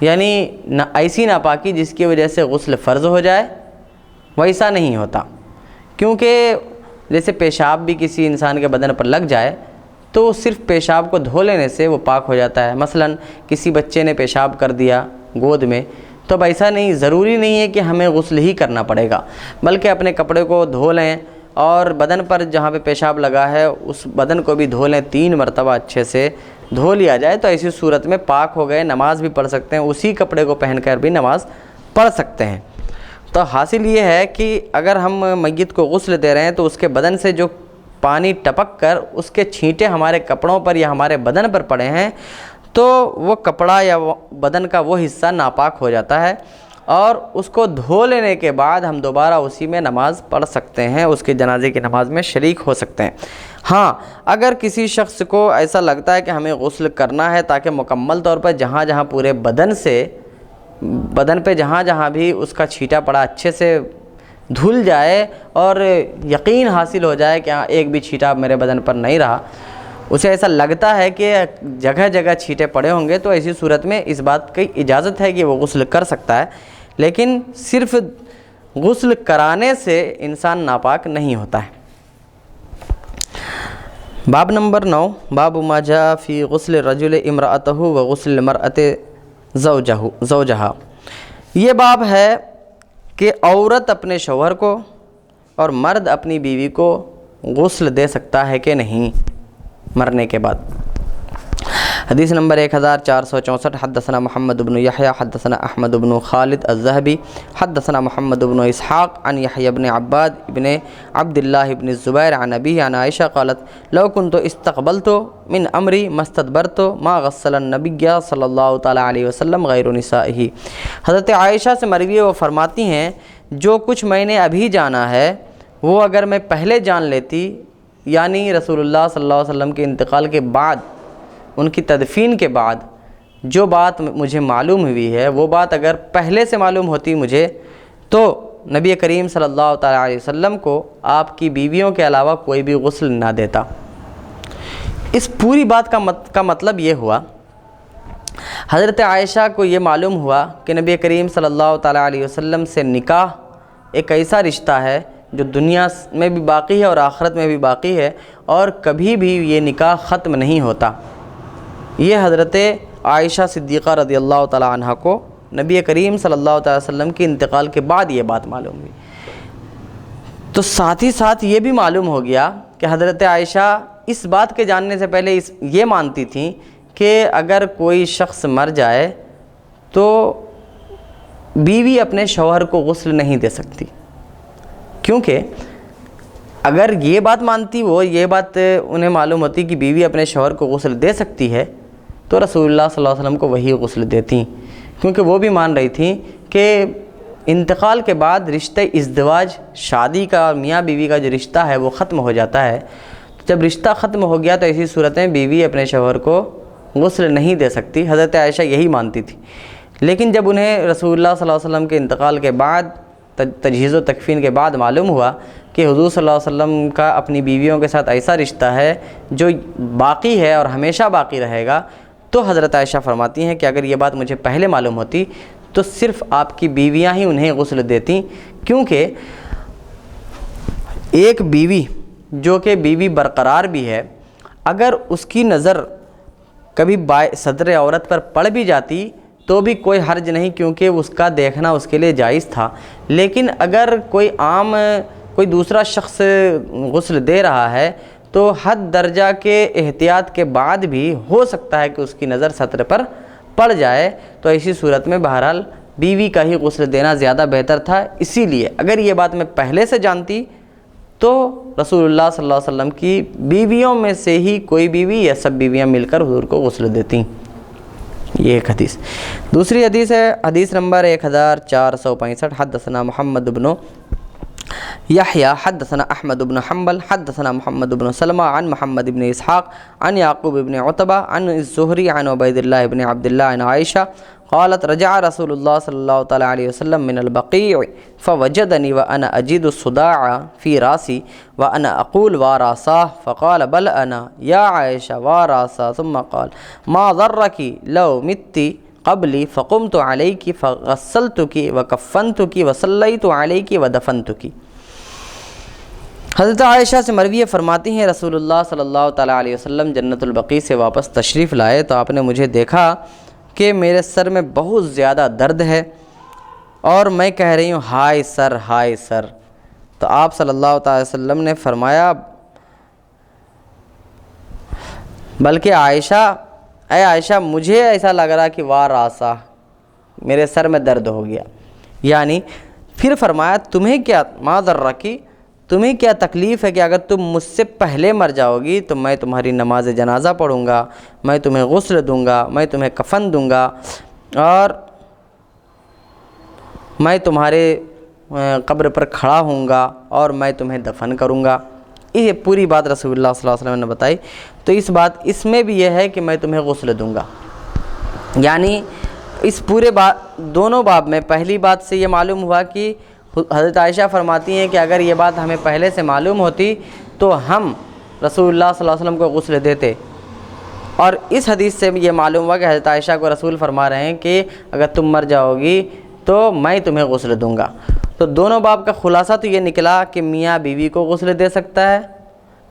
یعنی ایسی ناپاکی جس کی وجہ سے غسل فرض ہو جائے ویسا نہیں ہوتا. کیونکہ جیسے پیشاب بھی کسی انسان کے بدن پر لگ جائے تو صرف پیشاب کو دھو لینے سے وہ پاک ہو جاتا ہے. مثلا کسی بچے نے پیشاب کر دیا گود میں، تو اب ایسا نہیں، ضروری نہیں ہے کہ ہمیں غسل ہی کرنا پڑے گا، بلکہ اپنے کپڑے کو دھو لیں اور بدن پر جہاں پہ پیشاب لگا ہے اس بدن کو بھی دھو لیں، 3 مرتبہ اچھے سے دھو لیا جائے تو ایسی صورت میں پاک ہو گئے، نماز بھی پڑھ سکتے ہیں، اسی کپڑے کو پہن کر بھی نماز پڑھ سکتے ہیں. تو حاصل یہ ہے کہ اگر ہم میت کو غسل دے رہے ہیں تو اس کے بدن سے جو پانی ٹپک کر اس کے چھینٹے ہمارے کپڑوں پر یا ہمارے بدن پر پڑے ہیں تو وہ کپڑا یا بدن کا وہ حصہ ناپاک ہو جاتا ہے، اور اس کو دھو لینے کے بعد ہم دوبارہ اسی میں نماز پڑھ سکتے ہیں، اس کے جنازے کی نماز میں شریک ہو سکتے ہیں. ہاں اگر کسی شخص کو ایسا لگتا ہے کہ ہمیں غسل کرنا ہے تاکہ مکمل طور پر جہاں جہاں پورے بدن پہ جہاں جہاں بھی اس کا چھینٹا پڑا اچھے سے دھل جائے اور یقین حاصل ہو جائے کہ ہاں ایک بھی چھینٹا میرے بدن پر نہیں رہا، اسے ایسا لگتا ہے کہ جگہ جگہ چھینٹے پڑے ہوں گے، تو ایسی صورت میں اس بات کی اجازت ہے کہ وہ غسل کر سکتا ہے. لیکن صرف غسل کرانے سے انسان ناپاک نہیں ہوتا ہے. باب نمبر 9 باب ما جاء فی غسل الرجل امرأتہ و غسل المرأة زوجہا. یہ باب ہے کہ عورت اپنے شوہر کو اور مرد اپنی بیوی کو غسل دے سکتا ہے کہ نہیں مرنے کے بعد. حدیث نمبر 1464. حدثنا محمد بن یحییٰ حدثنا احمد بن خالد الذهبی حدثنا محمد بن اسحاق عن یحییٰ بن عباد بن عبد اللہ بن الزبیر عن ابیہ عن عائشہ قالت لو كنت استقبلت من امری ما استدبرت ما غسل النبی صلی اللہ تعالی علیہ وسلم غیر نسائہ. حضرت عائشہ سے مروی ہے، وہ فرماتی ہیں جو کچھ میں نے ابھی جانا ہے وہ اگر میں پہلے جان لیتی، یعنی رسول اللہ صلی اللہ علیہ وسلم کے انتقال کے بعد، ان کی تدفین کے بعد جو بات مجھے معلوم ہوئی ہے وہ بات اگر پہلے سے معلوم ہوتی مجھے تو نبی کریم صلی اللہ تعالی علیہ وسلم کو آپ کی بیویوں کے علاوہ کوئی بھی غسل نہ دیتا. اس پوری بات کا مطلب یہ ہوا، حضرت عائشہ کو یہ معلوم ہوا کہ نبی کریم صلی اللہ تعالی علیہ وسلم سے نکاح ایک ایسا رشتہ ہے جو دنیا میں بھی باقی ہے اور آخرت میں بھی باقی ہے، اور کبھی بھی یہ نکاح ختم نہیں ہوتا. یہ حضرت عائشہ صدیقہ رضی اللہ تعالی عنہ کو نبی کریم صلی اللہ تعالی وسلم کے انتقال کے بعد یہ بات معلوم ہوئی. تو ساتھ ہی ساتھ یہ بھی معلوم ہو گیا کہ حضرت عائشہ اس بات کے جاننے سے پہلے یہ مانتی تھیں کہ اگر کوئی شخص مر جائے تو بیوی اپنے شوہر کو غسل نہیں دے سکتی، کیونکہ اگر یہ بات مانتی وہ، یہ بات انہیں معلوم ہوتی کہ بیوی اپنے شوہر کو غسل دے سکتی ہے، تو رسول اللہ صلی اللہ علیہ وسلم کو وہی غسل دیتی، کیونکہ وہ بھی مان رہی تھیں کہ انتقال کے بعد رشتہ ازدواج، شادی کا اور میاں بیوی کا جو رشتہ ہے وہ ختم ہو جاتا ہے۔ جب رشتہ ختم ہو گیا تو ایسی صورت میں بیوی اپنے شوہر کو غسل نہیں دے سکتی۔ حضرت عائشہ یہی مانتی تھی، لیکن جب انہیں رسول اللہ صلی اللہ علیہ وسلم کے انتقال کے بعد، تجہیز و تکفین کے بعد معلوم ہوا کہ حضور صلی اللہ علیہ وسلم کا اپنی بیویوں کے ساتھ ایسا رشتہ ہے جو باقی ہے اور ہمیشہ باقی رہے گا، تو حضرت عائشہ فرماتی ہیں کہ اگر یہ بات مجھے پہلے معلوم ہوتی تو صرف آپ کی بیویاں ہی انہیں غسل دیتیں، کیونکہ ایک بیوی جو کہ بیوی برقرار بھی ہے، اگر اس کی نظر کبھی صدر عورت پر پڑ بھی جاتی تو بھی کوئی حرج نہیں، کیونکہ اس کا دیکھنا اس کے لیے جائز تھا۔ لیکن اگر کوئی دوسرا شخص غسل دے رہا ہے تو حد درجہ کے احتیاط کے بعد بھی ہو سکتا ہے کہ اس کی نظر سطر پر پڑ جائے، تو ایسی صورت میں بہرحال بیوی کا ہی غسل دینا زیادہ بہتر تھا۔ اسی لیے اگر یہ بات میں پہلے سے جانتی تو رسول اللہ صلی اللہ علیہ وسلم کی بیویوں میں سے ہی کوئی بیوی یا سب بیویاں مل کر حضور کو غسل دیتیں۔ یہ ایک حدیث۔ دوسری حدیث ہے حدیث نمبر 1465، حدثنا محمد بن یحییٰ حدثنا احمد بن حنبل حدثنا محمد بن سلمہ عن محمد بن اسحاق عن یعقوب بن عتبہ عن الزہری عن عبید اللہ بن عبد اللہ عن عائشہ قالت رجع رسول اللہ صلی اللہ تعالی علیہ وسلم من البقیع فوجدنی وانا اجد الصداع فی راسی وانا اقول واراساہ فقال بل انا یا عائشہ واراسا ثم قال ما ضرکی لو متی قبلی فقمت علیکی فغسلتکی وکفنتکی وصلیت علیکی ودفنتکی۔ حضرت عائشہ سے مروی فرماتی ہیں رسول اللہ صلی اللہ تعالی علیہ وسلم جنت البقیع سے واپس تشریف لائے تو آپ نے مجھے دیکھا کہ میرے سر میں بہت زیادہ درد ہے اور میں کہہ رہی ہوں ہائے سر ہائے سر، تو آپ صلی اللہ تعالی وسلم نے فرمایا بلکہ اے عائشہ مجھے ایسا لگ رہا کہ واہ راسا، میرے سر میں درد ہو گیا، یعنی پھر فرمایا تمہیں کیا ما ضرکی، تمہیں کیا تکلیف ہے کہ اگر تم مجھ سے پہلے مر جاؤ گی تو میں تمہاری نماز جنازہ پڑھوں گا، میں تمہیں غسل دوں گا، میں تمہیں کفن دوں گا اور میں تمہارے قبر پر کھڑا ہوں گا اور میں تمہیں دفن کروں گا۔ یہ پوری بات رسول اللہ صلی اللہ علیہ وسلم نے بتائی، تو اس میں بھی یہ ہے کہ میں تمہیں غسل دوں گا، یعنی اس پورے دونوں باب میں پہلی بات سے یہ معلوم ہوا کہ حضرت عائشہ فرماتی ہیں کہ اگر یہ بات ہمیں پہلے سے معلوم ہوتی تو ہم رسول اللہ صلی اللہ علیہ وسلم کو غسل دیتے، اور اس حدیث سے یہ معلوم ہوا کہ حضرت عائشہ کو رسول فرما رہے ہیں کہ اگر تم مر جاؤ گی تو میں تمہیں غسل دوں گا۔ تو دونوں باب کا خلاصہ تو یہ نکلا کہ میاں بیوی کو غسل دے سکتا ہے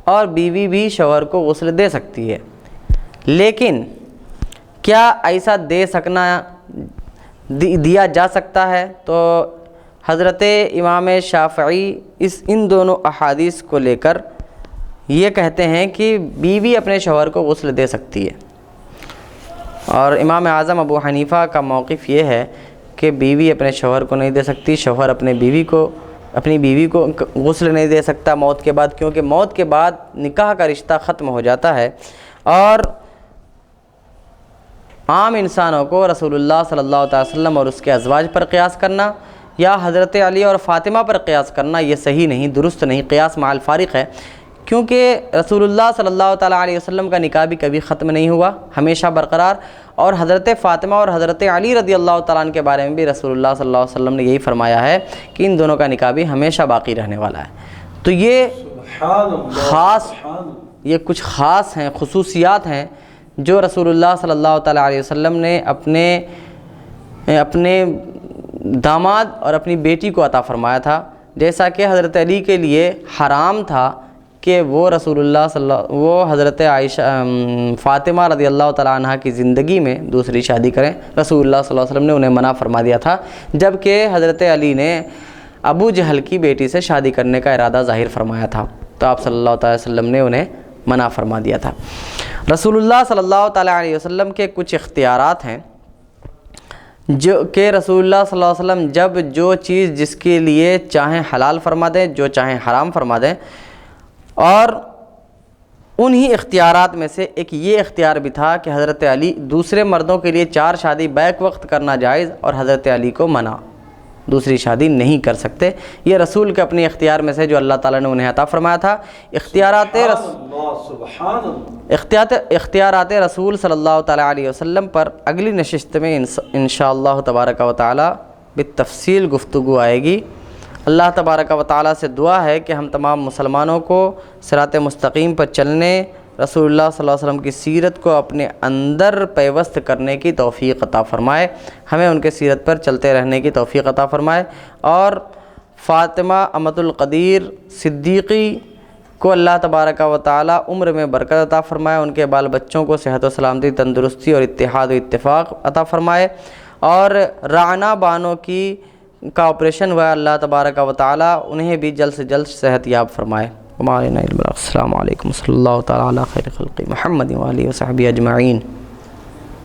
اور بیوی بھی شوہر کو غسل دے سکتی ہے، لیکن کیا ایسا دیا جا سکتا ہے؟ تو حضرت امام شافعی ان دونوں احادیث کو لے کر یہ کہتے ہیں کہ بیوی اپنے شوہر کو غسل دے سکتی ہے، اور امام اعظم ابو حنیفہ کا موقف یہ ہے کہ بیوی اپنے شوہر کو نہیں دے سکتی، شوہر اپنی بیوی کو غسل نہیں دے سکتا موت کے بعد، کیونکہ موت کے بعد نکاح کا رشتہ ختم ہو جاتا ہے۔ اور عام انسانوں کو رسول اللہ صلی اللہ علیہ وسلم اور اس کے ازواج پر قیاس کرنا یا حضرت علی اور فاطمہ پر قیاس کرنا یہ صحیح نہیں، درست نہیں، قیاس مع الفارق ہے، کیونکہ رسول اللہ صلی اللہ تعالیٰ علیہ وسلم کا نکاح بھی کبھی ختم نہیں ہوا، ہمیشہ برقرار، اور حضرت فاطمہ اور حضرت علی رضی اللہ تعالیٰ عنہ کے بارے میں بھی رسول اللہ صلی اللہ علیہ وسلم نے یہی فرمایا ہے کہ ان دونوں کا نکاح بھی ہمیشہ باقی رہنے والا ہے۔ تو یہ یہ کچھ خاص ہیں، خصوصیات ہیں جو رسول اللہ صلی اللہ تعالیٰ علیہ وسلم نے اپنے داماد اور اپنی بیٹی کو عطا فرمایا تھا، جیسا کہ حضرت علی کے لیے حرام تھا کہ وہ حضرت فاطمہ رضی اللہ تعالیٰ عنہ کی زندگی میں دوسری شادی کریں، رسول اللہ صلی اللہ علیہ وسلم نے انہیں منع فرما دیا تھا، جبکہ حضرت علی نے ابو جہل کی بیٹی سے شادی کرنے کا ارادہ ظاہر فرمایا تھا، تو آپ صلی اللہ علیہ وسلم نے انہیں منع فرما دیا تھا۔ رسول اللہ صلی اللہ تعالیٰ علیہ وسلم کے کچھ اختیارات ہیں جو کہ رسول اللہ صلی اللہ علیہ وسلم جب جو چیز جس کے لیے چاہیں حلال فرما دیں، جو چاہیں حرام فرما دیں، اور انہی اختیارات میں سے ایک یہ اختیار بھی تھا کہ حضرت علی دوسرے مردوں کے لیے 4 شادی بیک وقت کرنا جائز اور حضرت علی کو منع، دوسری شادی نہیں کر سکتے۔ یہ رسول کے اپنے اختیار میں سے جو اللہ تعالیٰ نے انہیں عطا فرمایا تھا۔ اختیارات رسول صلی اللہ تعالیٰ علیہ وسلم پر اگلی نشست میں انشاءاللہ تبارک و تعالیٰ بالتفصیل گفتگو آئے گی۔ اللہ تبارک و تعالیٰ سے دعا ہے کہ ہم تمام مسلمانوں کو صراط مستقیم پر چلنے، رسول اللہ صلی اللہ علیہ وسلم کی سیرت کو اپنے اندر پیوست کرنے کی توفیق عطا فرمائے، ہمیں ان کے سیرت پر چلتے رہنے کی توفیق عطا فرمائے، اور فاطمہ امۃ القدیر صدیقی کو اللہ تبارک و تعالیٰ عمر میں برکت عطا فرمائے، ان کے بال بچوں کو صحت و سلامتی، تندرستی اور اتحاد و اتفاق عطا فرمائے، اور رعنا بانوں کا آپریشن ہوا اللہ تبارک و تعالیٰ انہیں بھی جلد سے جلد صحت یاب فرمائے۔ السلام علیکم صلی اللہ تعالیٰ علی خیر خلق محمد و آلہ و صحبہ اجمعین۔